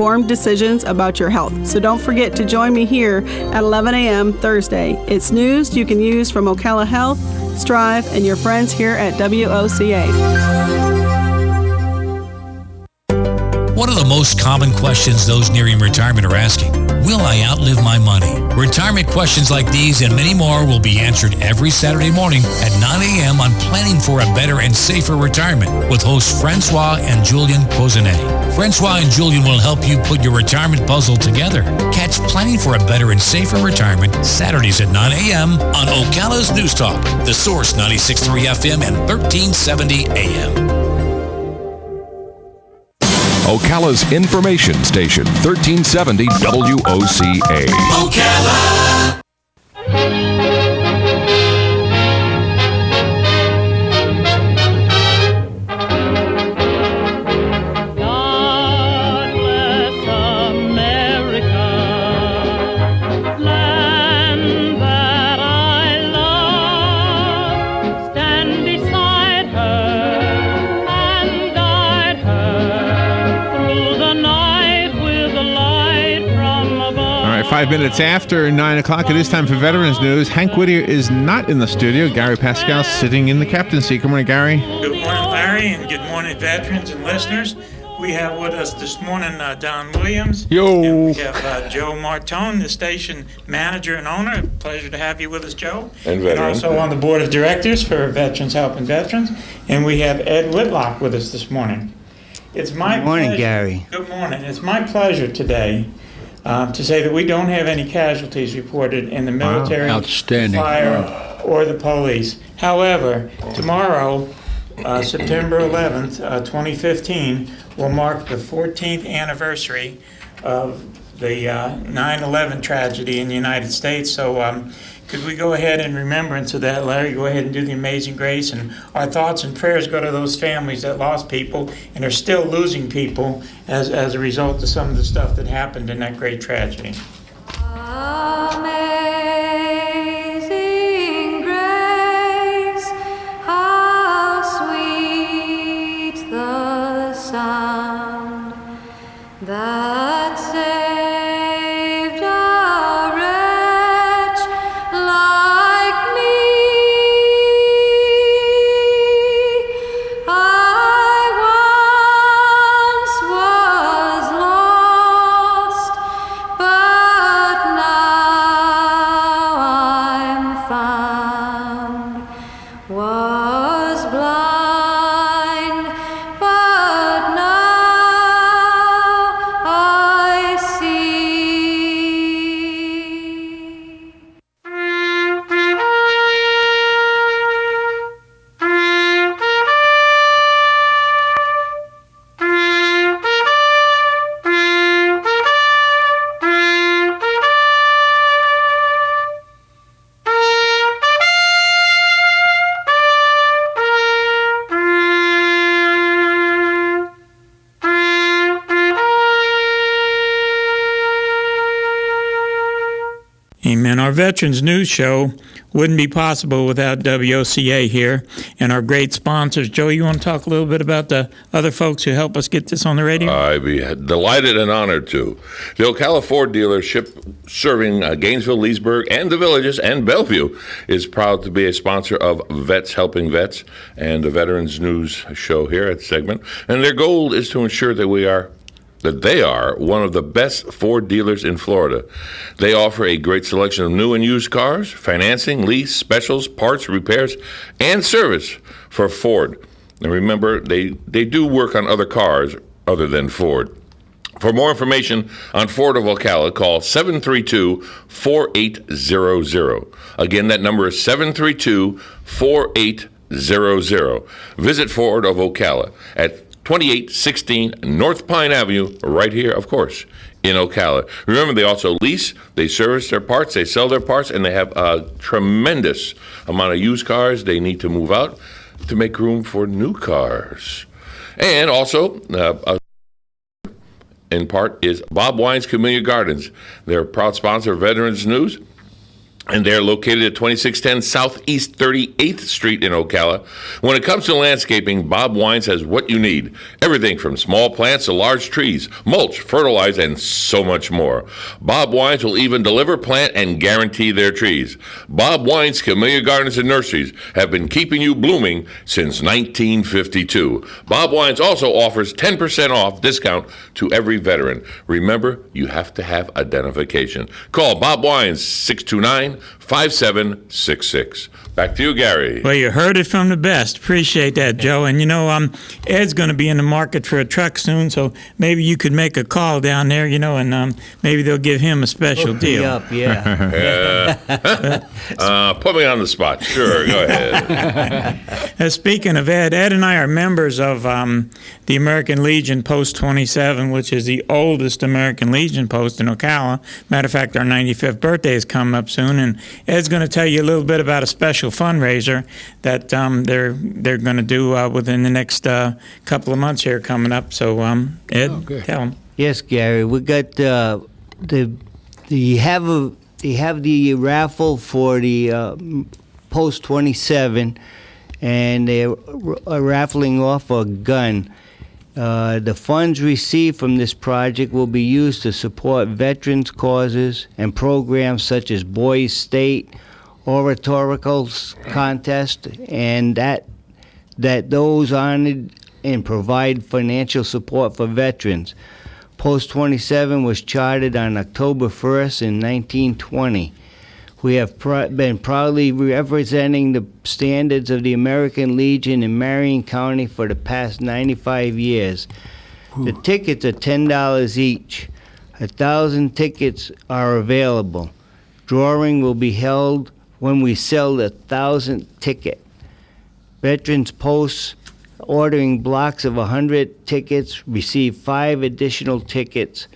informed decisions about your health. So don't forget to join me here at 11 a.m. Thursday. It's news you can use from Ocala Health, Strive, and your friends here at WOCA. One of the most common questions those nearing retirement are asking: will I outlive my money? Retirement questions like these and many more will be answered every Saturday morning at 9 a.m. on Planning for a Better and Safer Retirement with hosts Francois and Julian Cozenet. Francois and Julian will help you put your retirement puzzle together. Catch Planning for a Better and Safer Retirement Saturdays at 9 a.m. on Ocala's News Talk, The Source 96.3 FM and 1370 AM. Ocala's information station, 1370 WOCA. Ocala! God bless America, land that I love. Stand beside her and guide her through the night with the light from above. All right, 5 minutes after 9 o'clock, it is time for Veterans News. Hank Whittier is not in the studio. Gary Pascale sitting in the captain's seat. Good morning, Gary. Good morning, Larry, and good morning, veterans and listeners. We have with us this morning Don Williams. Yo. And we have Joe Martone, the station manager and owner. Pleasure to have you with us, Joe. And veteran. Also on the board of directors for Veterans Helping Veterans. And we have Ed Whitlock with us this morning. It's my Good morning, pleasure, Gary. Good morning. It's my pleasure today to say that we don't have any casualties reported in the military, Outstanding. fire, or the police. However, tomorrow, September 11th, 2015, will mark the 14th anniversary of the 9/11 tragedy in the United States. So could we go ahead in remembrance of that, Larry, go ahead and do the Amazing Grace, and our thoughts and prayers go to those families that lost people and are still losing people as a result of some of the stuff that happened in that great tragedy. Amazing grace, how sweet the sound that saved a wretch like me. I once was lost, but now I'm found. Was blind, but now I see. Amen. Our Veterans News Show wouldn't be possible without WOCA here and our great sponsors. Joe, you want to talk a little bit about the other folks who help us get this on the radio? I'd be delighted and honored to. The Ocala Ford dealership serving Gainesville, Leesburg, and the Villages and Bellevue is proud to be a sponsor of Vets Helping Vets and the Veterans News Show here at the segment. And their goal is to ensure that they are one of the best Ford dealers in Florida. They offer a great selection of new and used cars, financing, lease, specials, parts, repairs, and service for Ford. And remember, they do work on other cars other than Ford. For more information on Ford of Ocala, call 732-4800. Again, that number is 732-4800. Visit Ford of Ocala at 2816 North Pine Avenue, right here, of course, in Ocala. Remember, they also lease, they service their parts, they sell their parts, and they have a tremendous amount of used cars they need to move out to make room for new cars. And also, in part, is Bob Wine's Community Gardens. They're a proud sponsor of Veterans News. And they're located at 2610 Southeast 38th Street in Ocala. When it comes to landscaping, Bob Wines has what you need. Everything from small plants to large trees, mulch, fertilize, and so much more. Bob Wines will even deliver, plant, and guarantee their trees. Bob Wines Camellia Gardens and Nurseries have been keeping you blooming since 1952. Bob Wines also offers 10% off discount to every veteran. Remember, you have to have identification. Call Bob Wines 629-5766. Back to you, Gary. Well, you heard it from the best. Appreciate that, Joe. And Ed's going to be in the market for a truck soon, so maybe you could make a call down there, and maybe they'll give him a special deal. Put me on the spot. Sure, go ahead. Speaking of Ed and I are members of the American Legion Post 27, which is the oldest American Legion post in Ocala. Matter of fact, our 95th birthday is coming up soon, and Ed's going to tell you a little bit about a special fundraiser that they're going to do within the next couple of months here coming up. So, Ed, tell them. Yes, Gary, we got you have the raffle for the Post 27, and they're raffling off a gun. The funds received from this project will be used to support veterans' causes and programs such as Boys State, Oratorical Contest, and that those honored and provide financial support for veterans. Post 27 was chartered on October 1st in 1920. We have been proudly representing the standards of the American Legion in Marion County for the past 95 years. The tickets are $10 each. 1,000 tickets are available. Drawing will be held when we sell the 1,000th ticket. Veterans Posts ordering blocks of 100 tickets receive 5 additional tickets.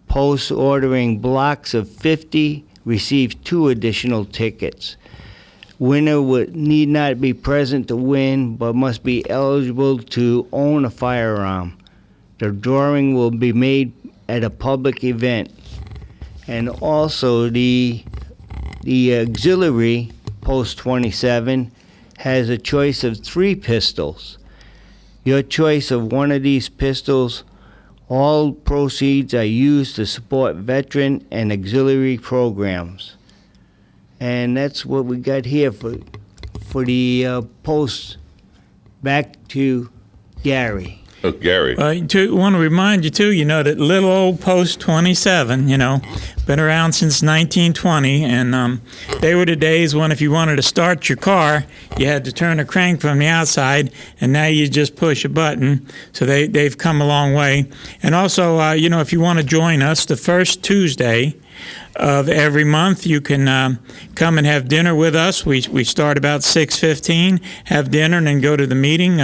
Posts ordering blocks of 50 receive 2 additional tickets. Winner need not be present to win, but must be eligible to own a firearm. The drawing will be made at a public event. And also the auxiliary Post 27 has a choice of 3 pistols. Your choice of one of these pistols, all proceeds are used to support veteran and auxiliary programs. And that's what we got here for the posts. Back to Gary. Oh, Gary. I want to remind you, too, that little old Post 27, been around since 1920, and they were the days when if you wanted to start your car, you had to turn a crank from the outside, and now you just push a button. So they've come a long way. And also, if you want to join us, the first Tuesday of every month, you can come and have dinner with us. We start about 6:15, have dinner, and then go to the meeting.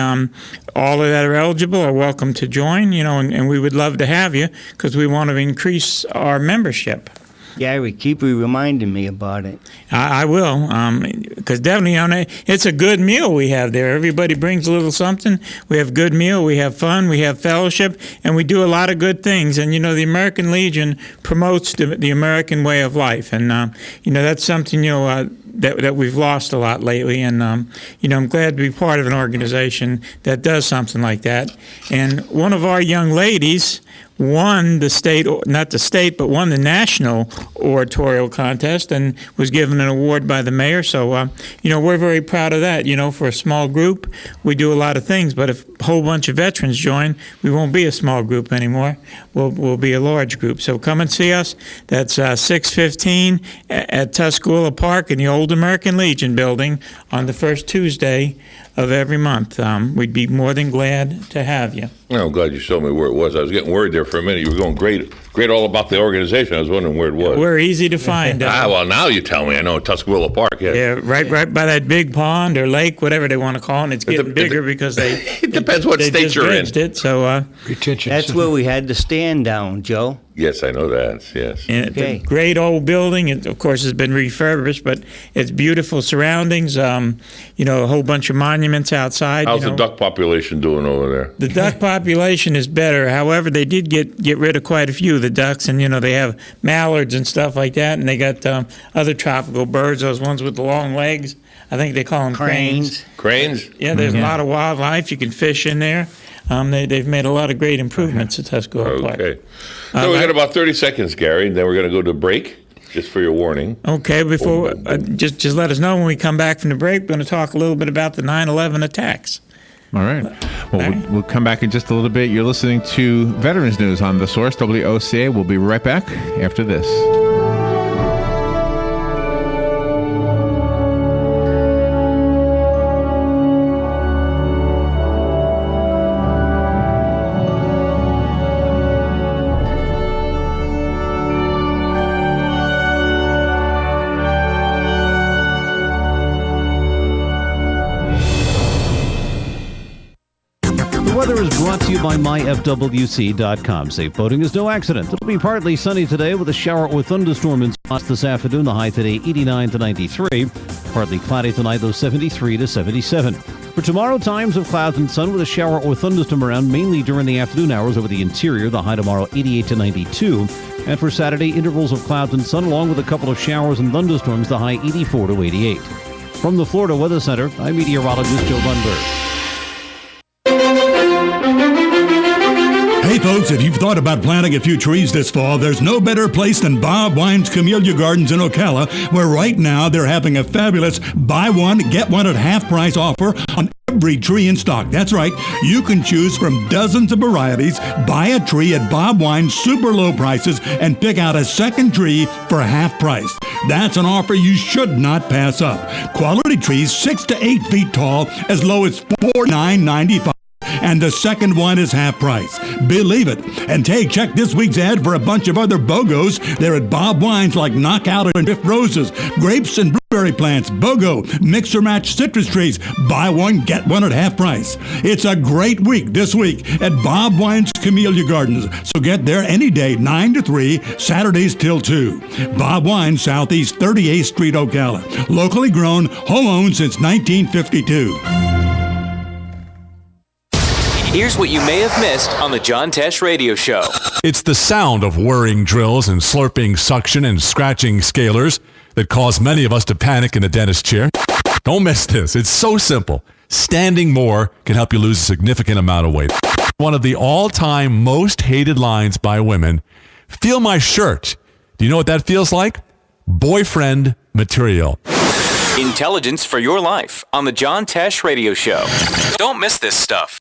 All that are eligible are welcome to join, and we would love to have you because we want to increase our membership. Gary, keep reminding me about it. I will, because definitely, it's a good meal we have there. Everybody brings a little something. We have good meal, we have fun, we have fellowship, and we do a lot of good things. And, the American Legion promotes the American way of life. And, that's something, that we've lost a lot lately. And, I'm glad to be part of an organization that does something like that. And one of our young ladies won won the national oratorial contest and was given an award by the mayor. So, we're very proud of that. For a small group, we do a lot of things, but if a whole bunch of veterans join, we won't be a small group anymore. We'll be a large group. So come and see us. That's 6:15 at Tuscola Park in the old American Legion building on the first Tuesday of every month. We'd be more than glad to have you. Oh, I'm glad you showed me where it was. I was getting worried there for a minute. You were going great all about the organization. I was wondering where it was. We're easy to find. Well, now you tell me. I know Tuscola Park. Yeah, yeah, right by that big pond or lake, whatever they want to call it. And it's getting bigger because they. It depends what state you're in. It, so retention. That's where we had the stand down, Joe. Yes, I know that. Yes. And it's a great old building. It, of course, has been refurbished, but it's beautiful surroundings. A whole bunch of monuments outside. How's the duck population doing over there? The duck population is better. However, they did get rid of quite a few. the ducks, and they have mallards and stuff like that, and they got other tropical birds, those ones with the long legs. I think they call them cranes. Cranes? Yeah, there's a lot of wildlife. You can fish in there. They've made a lot of great improvements at Tuscarora Park. Okay. So we got about 30 seconds, Gary, and then we're going to go to break, just for your warning. Okay, before just let us know when we come back from the break. We're going to talk a little bit about the 9/11 attacks. All right. Well, we'll come back in just a little bit. You're listening to Veterans News on The Source, WOCA. We'll be right back after this. Brought to you by myfwc.com. Safe boating is no accident. It'll be partly sunny today with a shower or thunderstorm in spots this afternoon. The high today 89 to 93. Partly cloudy tonight, though 73 to 77. For tomorrow, times of clouds and sun with a shower or thunderstorm around mainly during the afternoon hours over the interior. The high tomorrow 88 to 92. And for Saturday, intervals of clouds and sun along with a couple of showers and thunderstorms. The high 84 to 88. From the Florida Weather Center, I'm meteorologist Joe Lundberg. Hey folks, if you've thought about planting a few trees this fall, there's no better place than Bob Wine's Camellia Gardens in Ocala, where right now they're having a fabulous buy one, get one at half price offer on every tree in stock. That's right, you can choose from dozens of varieties, buy a tree at Bob Wine's super low prices, and pick out a second tree for half price. That's an offer you should not pass up. Quality trees 6 to 8 feet tall, as low as $49.95. And the second one is half price. Believe it. And hey, check this week's ad for a bunch of other BOGOs. They're at Bob Wine's, like Knockout and Drift Roses, grapes and blueberry plants, BOGO, mix or match citrus trees. Buy one, get one at half price. It's a great week this week at Bob Wine's Camellia Gardens. So get there any day, 9 to 3, Saturdays till 2. Bob Wine, Southeast 38th Street, Ocala. Locally grown, home-owned since 1952. Here's what you may have missed on the John Tesh Radio Show. It's the sound of whirring drills and slurping suction and scratching scalers that cause many of us to panic in the dentist chair. Don't miss this. It's so simple. Standing more can help you lose a significant amount of weight. One of the all-time most hated lines by women, "Feel my shirt." Do you know what that feels like? Boyfriend material. Intelligence for your life on the John Tesh Radio Show. Don't miss this stuff.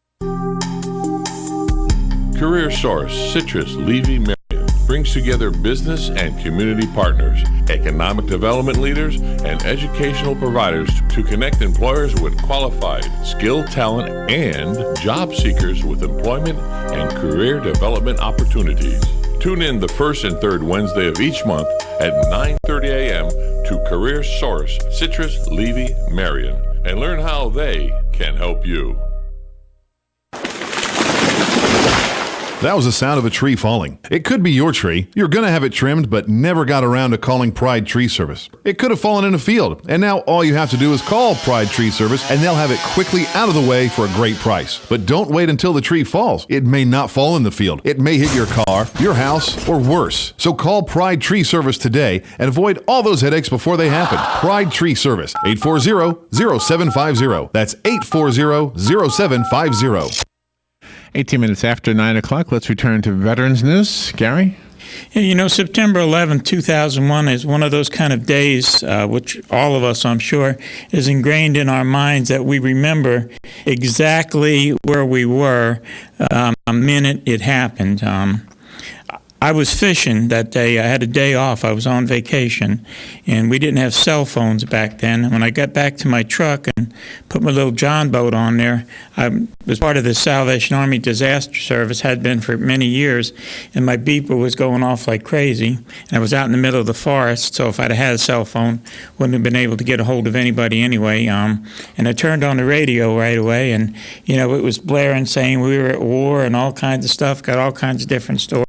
Career Source, Citrus, Levy, Marion brings together business and community partners, economic development leaders, and educational providers to connect employers with qualified, skilled talent and job seekers with employment and career development opportunities. Tune in the first and third Wednesday of each month at 9:30 a.m. to Career Source, Citrus, Levy, Marion, and learn how they can help you. That was the sound of a tree falling. It could be your tree. You're going to have it trimmed, but never got around to calling Pride Tree Service. It could have fallen in a field, and now all you have to do is call Pride Tree Service, and they'll have it quickly out of the way for a great price. But don't wait until the tree falls. It may not fall in the field. It may hit your car, your house, or worse. So call Pride Tree Service today and avoid all those headaches before they happen. Pride Tree Service, 840-0750. That's 840-0750. 18 minutes after 9 o'clock, let's return to Veterans News. Gary? Yeah, September 11, 2001 is one of those kind of days, which all of us, I'm sure, is ingrained in our minds, that we remember exactly where we were the minute it happened. I was fishing that day. I had a day off. I was on vacation, and we didn't have cell phones back then. And when I got back to my truck and put my little John boat on there, I was part of the Salvation Army Disaster Service, had been for many years, and my beeper was going off like crazy. And I was out in the middle of the forest, so if I'd had a cell phone, wouldn't have been able to get a hold of anybody anyway. And I turned on the radio right away, and, it was blaring saying we were at war and all kinds of stuff, got all kinds of different stories.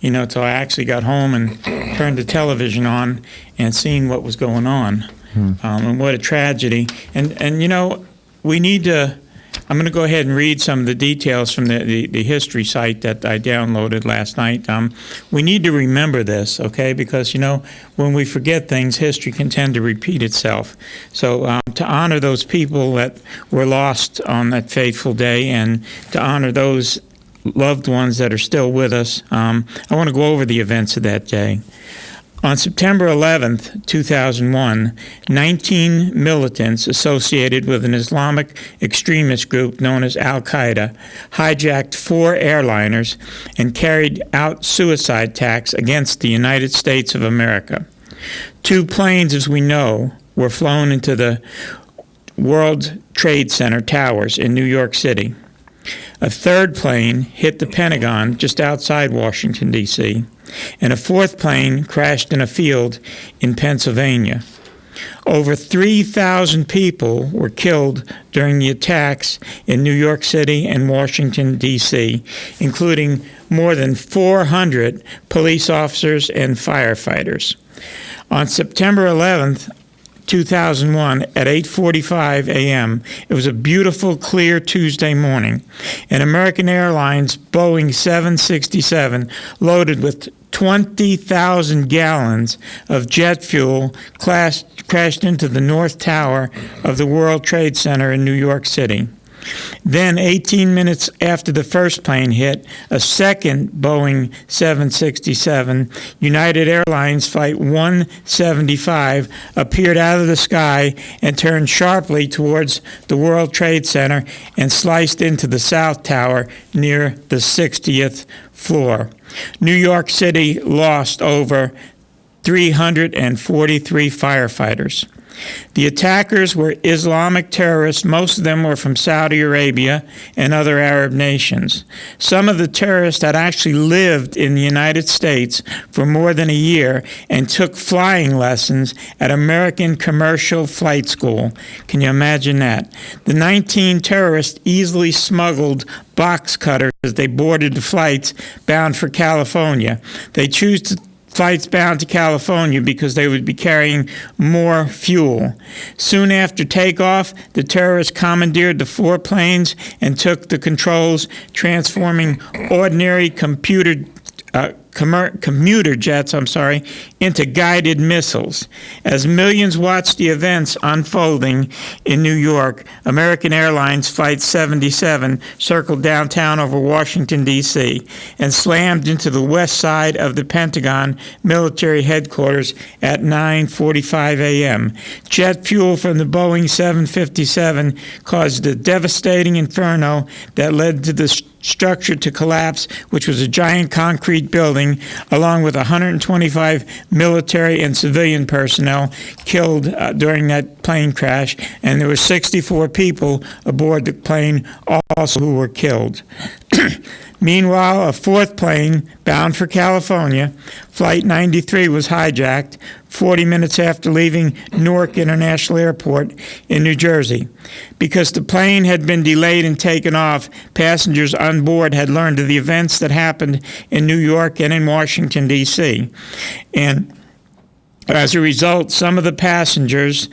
Till I actually got home and turned the television on and seen what was going on. And what a tragedy. And we need to I'm going to go ahead and read some of the details from the history site that I downloaded last night. We need to remember this, okay? Because, when we forget things, history can tend to repeat itself. So to honor those people that were lost on that fateful day and to honor those loved ones that are still with us, I want to go over the events of that day. On September 11th, 2001, 19 militants associated with an Islamic extremist group known as Al-Qaeda hijacked 4 airliners and carried out suicide attacks against the United States of America. 2 planes, as we know, were flown into the World Trade Center towers in New York City. A 3rd plane hit the Pentagon just outside Washington, D.C., and a 4th plane crashed in a field in Pennsylvania. Over 3,000 people were killed during the attacks in New York City and Washington, D.C., including more than 400 police officers and firefighters. On September 11th, 2001 at 8:45 a.m. It was a beautiful, clear Tuesday morning. An American Airlines Boeing 767 loaded with 20,000 gallons of jet fuel crashed into the North Tower of the World Trade Center in New York City. Then, 18 minutes after the first plane hit, a second Boeing 767, United Airlines Flight 175, appeared out of the sky and turned sharply towards the World Trade Center and sliced into the South Tower near the 60th floor. New York City lost over 343 firefighters. The attackers were Islamic terrorists. Most of them were from Saudi Arabia and other Arab nations. Some of the terrorists had actually lived in the United States for more than a year and took flying lessons at American Commercial Flight School. Can you imagine that? The 19 terrorists easily smuggled box cutters as they boarded the flights bound for California. They chose flights bound to California because they would be carrying more fuel. Soon after takeoff, the terrorists commandeered the 4 planes and took the controls, transforming ordinary commuter jets, into guided missiles. As millions watched the events unfolding in New York, American Airlines Flight 77 circled downtown over Washington, D.C., and slammed into the west side of the Pentagon military headquarters at 9:45 a.m. Jet fuel from the Boeing 757 caused a devastating inferno that led to the structure to collapse, which was a giant concrete building, along with 125 military and civilian personnel killed during that plane crash, and there were 64 people aboard the plane also who were killed. Meanwhile, a 4th plane bound for California, Flight 93, was hijacked 40 minutes after leaving Newark International Airport in New Jersey. Because the plane had been delayed and taken off, passengers on board had learned of the events that happened in New York and in Washington, D.C. And as a result, some of the passengers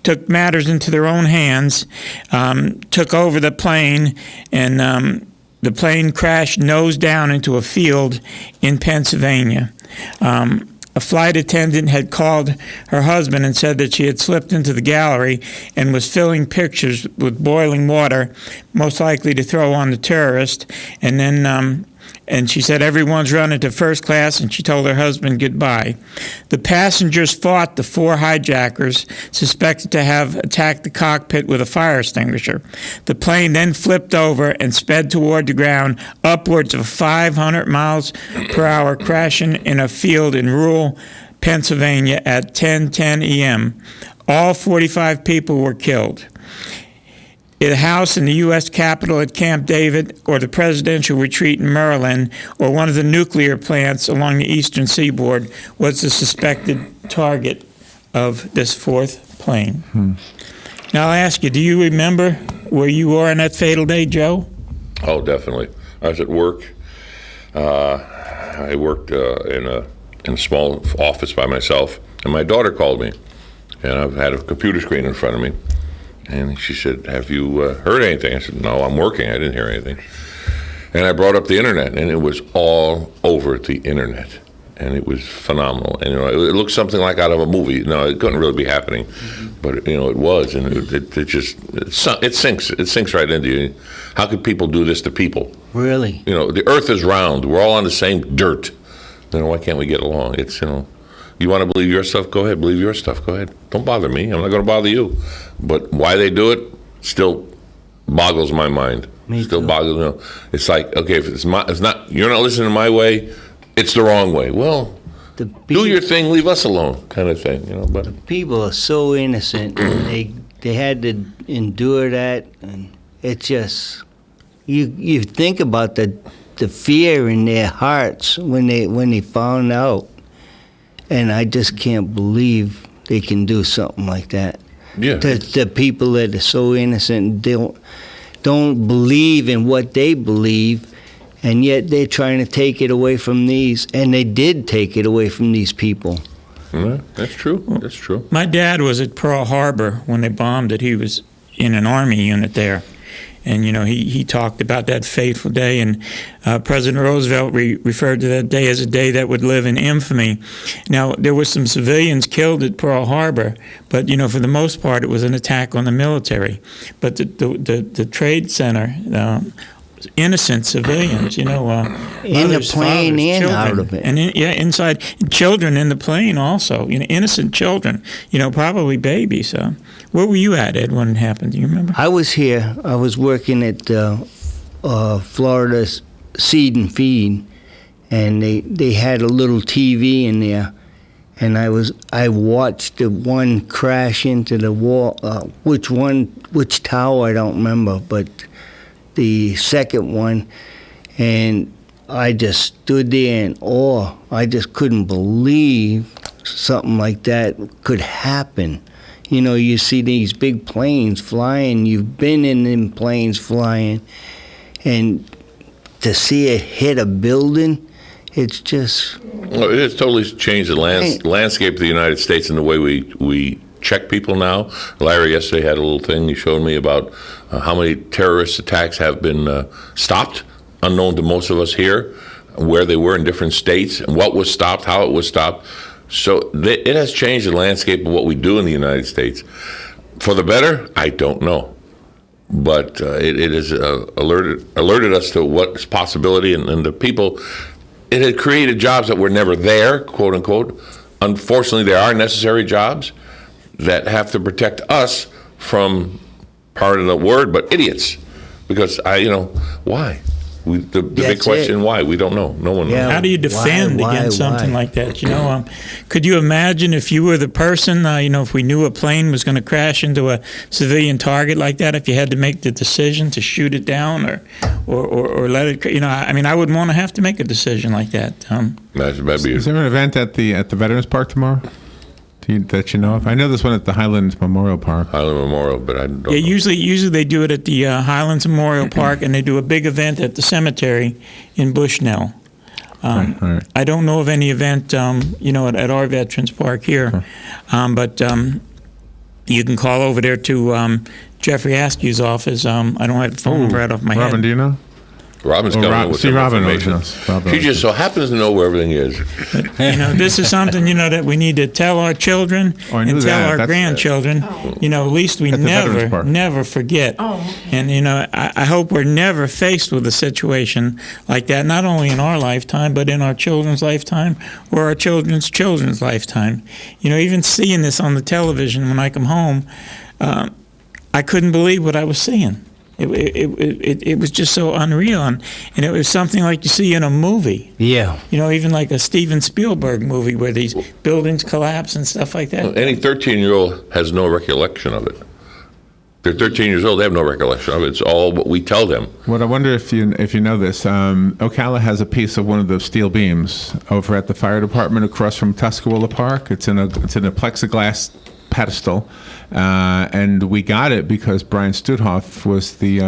took matters into their own hands, took over the plane, and the plane crashed nose down into a field in Pennsylvania. A flight attendant had called her husband and said that she had slipped into the gallery and was filling pictures with boiling water, most likely to throw on the terrorist. And then and she said everyone's running to first class, and she told her husband goodbye. The passengers fought the 4 hijackers suspected to have attacked the cockpit with a fire extinguisher. The plane then flipped over and sped toward the ground upwards of 500 miles per hour, crashing in a field in rural Pennsylvania at 10:10 a.m. All 45 people were killed. A house in the U.S. Capitol at Camp David, or the presidential retreat in Maryland, or one of the nuclear plants along the eastern seaboard was the suspected target of this 4th plane. Now, I'll ask you, do you remember where you were on that fatal day, Joe? Oh, definitely. I was at work. I worked in a small office by myself, and my daughter called me, and I had a computer screen in front of me. And she said, have you heard anything? I said, no, I'm working. I didn't hear anything. And I brought up the internet, and it was all over the internet. And it was phenomenal. And, it looked something like out of a movie. No, it couldn't really be happening. But, it was. And it sinks right into you. How could people do this to people? Really? The earth is round. We're all on the same dirt. Why can't we get along? It's, you want to believe your stuff? Go ahead. Believe your stuff. Go ahead. Don't bother me. I'm not going to bother you. But why they do it still boggles my mind. Still boggles. It's like, okay, if it's not. You're not listening to my way. It's the wrong way. Well, do your thing. Leave us alone, kind of thing. But people are so innocent. And they had to endure that, and it's just you think about the fear in their hearts when they found out, and I just can't believe they can do something like that. Yeah. The people that are so innocent don't believe in what they believe, and yet they're trying to take it away from these, and they did take it away from these people. That's true. That's true. My dad was at Pearl Harbor when they bombed it. He was in an Army unit there. And, he talked about that fateful day, and President Roosevelt referred to that day as a day that would live in infamy. Now, there were some civilians killed at Pearl Harbor, but, for the most part, it was an attack on the military. But the trade center, innocent civilians, in mothers, the plane fathers, and children, out of it. and inside, children in the plane also, innocent children, probably babies. Where were you at, Ed, when it happened? Do you remember? I was here. I was working at Florida Seed and Feed, and they had a little TV in there, and I watched the one crash into the wall. Which tower I don't remember, but the second one, and I just stood there in awe. I just couldn't believe something like that could happen. You see these big planes flying. You've been in them planes flying, and to see it hit a building, it's just... Well, it has totally changed the landscape of the United States and the way we check people now. Larry yesterday had a little thing he showed me about how many terrorist attacks have been stopped, unknown to most of us here, where they were in different states, and what was stopped, how it was stopped. So it has changed the landscape of what we do in the United States. For the better, I don't know. But it has alerted us to what's possibility, and the people, it had created jobs that were never there, quote unquote. Unfortunately, there are necessary jobs that have to protect us from, pardon the word, but idiots. Because why? The big question, why? We don't know. No one knows. How do you defend against something like that? Could you imagine if you were the person, if we knew a plane was going to crash into a civilian target like that, if you had to make the decision to shoot it down or let it, I wouldn't want to have to make a decision like that. Is there an event at the Veterans Park tomorrow? That you know of? I know this one at the Highlands Memorial Park. Highland Memorial, but I don't know. Usually they do it at the Highlands Memorial Park, and they do a big event at the cemetery in Bushnell. Right. I don't know of any event, at our Veterans Park here, but you can call over there to Jeffrey Askew's office. I don't have the phone number right off my head. Robin, do you know? Robin's coming with some information. She just so happens to know where everything is. But, this is something, that we need to tell our children and tell our grandchildren. At least we never forget. And, I hope we're never faced with a situation like that, not only in our lifetime, but in our children's lifetime or our children's children's lifetime. Even seeing this on the television when I come home, I couldn't believe what I was seeing. It was just so unreal, and it was something like you see in a movie. Yeah. Even like a Steven Spielberg movie where these buildings collapse and stuff like that. Any 13-year-old has no recollection of it. They're 13 years old. They have no recollection of it. It's all what we tell them. What I wonder if you know this, Ocala has a piece of one of those steel beams over at the fire department across from Tuscarora Park. It's in a plexiglass pedestal, and we got it because Brian Studhoff was the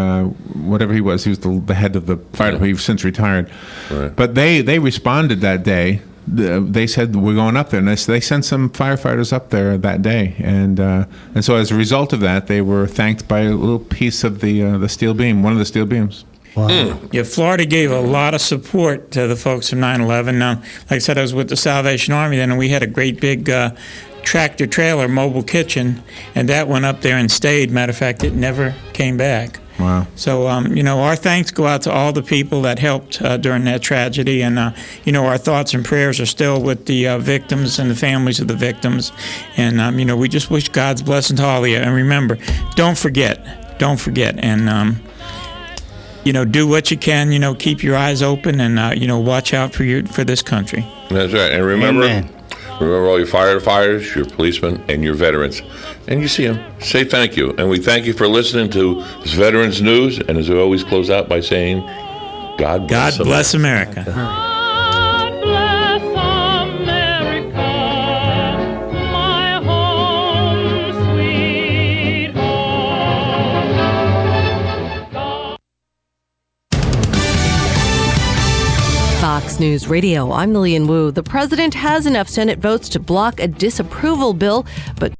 whatever he was the head of the fire department. He's since retired, right. But they responded that day they said we're going up there, and they sent some firefighters up there that day, and so as a result of that, they were thanked by a little piece of the steel beam, one of the steel beams. Wow. Yeah, Florida gave a lot of support to the folks from 9/11. Now, like I said, I was with the Salvation Army then, and we had a great big tractor trailer mobile kitchen, and that went up there and stayed. Matter of fact, it never came back. Wow. So, our thanks go out to all the people that helped during that tragedy. And, our thoughts and prayers are still with the victims and the families of the victims. And, we just wish God's blessing to all of you. And remember, don't forget. And, do what you can, keep your eyes open and, watch out for this country. That's right. And remember, Amen. Remember all your firefighters, your policemen, and your veterans. And you see them. Say thank you. And we thank you for listening to this Veterans News. And as we always close out by saying, God bless America. God bless America, my home, sweet home. Fox News Radio, I'm Lillian Wu. The president has enough Senate votes to block a disapproval bill, but